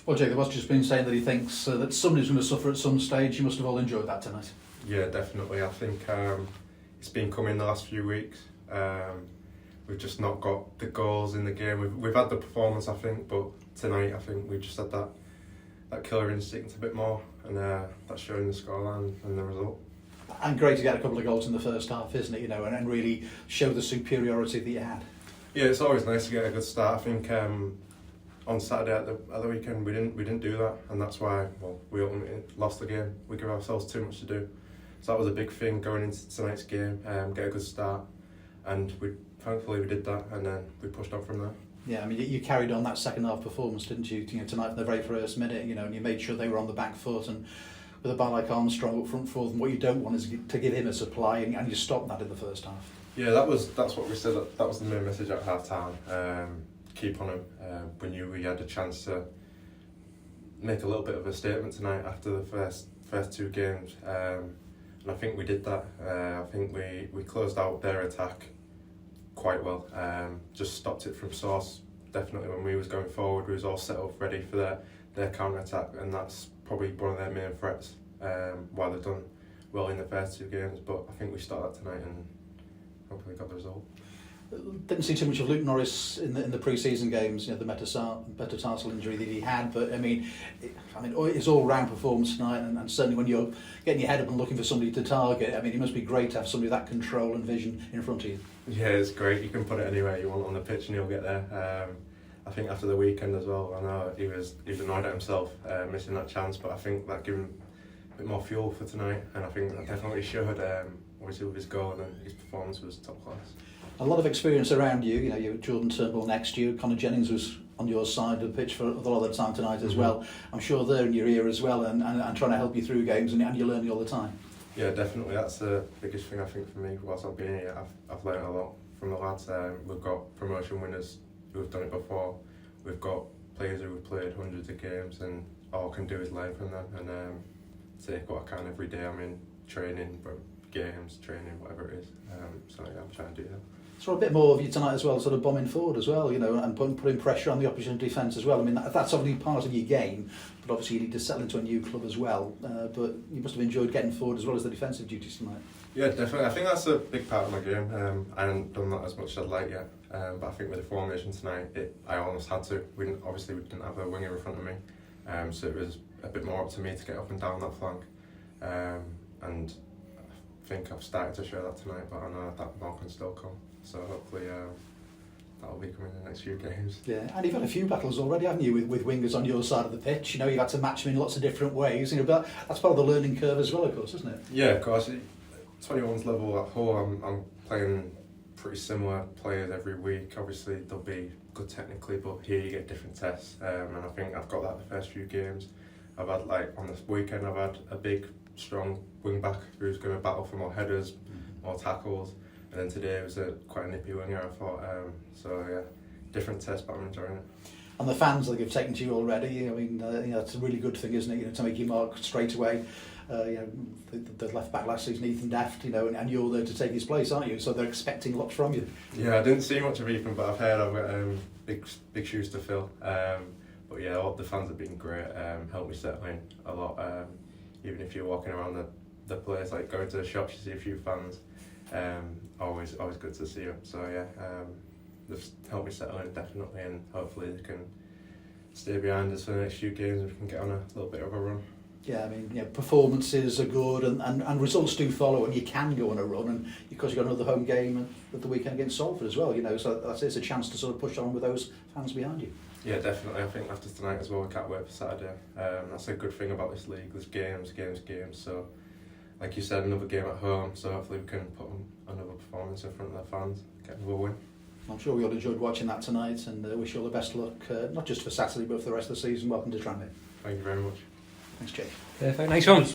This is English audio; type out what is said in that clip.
Well, Jake, the boss just been saying that he thinks that somebody's going to suffer at some stage. You must have all enjoyed that tonight. Yeah, definitely. I think it's been coming the last few weeks. We've just not got the goals in the game. We've had the performance, I think, but tonight I think we just had that killer instinct a bit more, and that's showing the scoreline and the result. And great to get a couple of goals in the first half, isn't it? And really show the superiority that you had. Yeah, it's always nice to get a good start. I think on Saturday at the weekend we didn't do that, and that's why we ultimately lost the game. We give ourselves too much to do, so that was a big thing going into tonight's game. Get a good start, and thankfully we did that, and then we pushed on from there. Yeah, I mean, you carried on that second half performance, didn't you? Tonight from the very first minute, and you made sure they were on the back foot, and with a guy like Armstrong up front for them, what you don't want is to give him a supply, and you stopped that in the first half. Yeah, that's what we said. That was the main message at half time. Keep on him. We knew we had a chance to make a little bit of a statement tonight after the first two games, and I think we did that. I think we closed out their attack quite well. Just stopped it from source. Definitely when we was going forward, we was all set up ready for their counter attack, and that's probably one of their main threats. While they've done well in the first two games, but I think we started that tonight and hopefully got the result. Didn't see too much of Luke Norris in the pre-season games. The metatarsal injury that he had, but I mean, his all-round performance tonight, and certainly when you're getting your head up and looking for somebody to target, I mean, it must be great to have somebody with that control and vision in front of you. Yeah, it's great. You can put it anywhere you want on the pitch, and he'll get there. I think after the weekend as well, I know he was annoyed at himself missing that chance, but I think that gave him a bit more fuel for tonight, and I think that definitely showed. Obviously with his goal, and his performance was top class. A lot of experience around you. You had Jordan Turnbull next to you. Connor Jennings was on your side of the pitch for a lot of the time tonight as well. I'm sure they're in your ear as well, and trying to help you through games, and you're learning all the time. Yeah, definitely. That's the biggest thing I think for me whilst I've been here. I've learned a lot from the lads. We've got promotion winners who have done it before. We've got players who have played hundreds of games, and all I can do is learn from them and take what I can every day. I'm in training, games, training, whatever it is. So yeah, I'm trying to do that. So a bit more of you tonight as well, sort of bombing forward as well, and putting pressure on the opposition defence as well. I mean, that's obviously part of your game, but obviously you need to settle into a new club as well. But you must have enjoyed getting forward as well as the defensive duties tonight. Yeah, definitely. I think that's a big part of my game. I haven't done that as much as I'd like yet, but I think with the formation tonight, I almost had to. We didn't have a winger in front of me, so it was a bit more up to me to get up and down that flank, and I think I've started to show that tonight, but I know that more can still come. So hopefully that'll be coming in the next few games. Yeah, and you've had a few battles already, haven't you, with wingers on your side of the pitch? You've had to match them in lots of different ways. But that's part of the learning curve as well, of course, isn't it? Yeah, of course. 21's level at Hull, I'm playing pretty similar players every week. Obviously they'll be good technically, but here you get different tests, and I think I've got that the first few games. I've had, on this weekend, I've had a big, strong wing back who's going to battle for more headers, more tackles. And then today it was quite a nippy winger, I thought. So yeah, different test, but I'm enjoying it. And the fans that have taken to you already, it's a really good thing, isn't it? To make your mark straight away. The left back last season, Ethan Deft, and you're there to take his place, aren't you? So they're expecting lots from you. Yeah, I didn't see much of Ethan, but I've heard I've got big shoes to fill. But yeah, all the fans have been great. Helped me settle in a lot. Even if you're walking around the place, like going to the shops, you see a few fans. Always good to see them. So yeah, just help me settle in definitely, and hopefully they can stay behind us for the next few games and we can get on a little bit of a run. Yeah, I mean, performances are good and results do follow, and you can go on a run, and because you've got another home game at the weekend against Salford as well, so it's a chance to sort of push on with those fans behind you. Yeah, definitely. I think after tonight as well, we can't wait for Saturday. That's a good thing about this league. There's games. So, like you said, another game at home. So hopefully we can put on another performance in front of the fans, get another win. I'm sure we all enjoyed watching that tonight, and wish you all the best luck, not just for Saturday, but for the rest of the season. Welcome to Tranmere. Thank you very much. Thanks, Jake. Perfect. Nice one.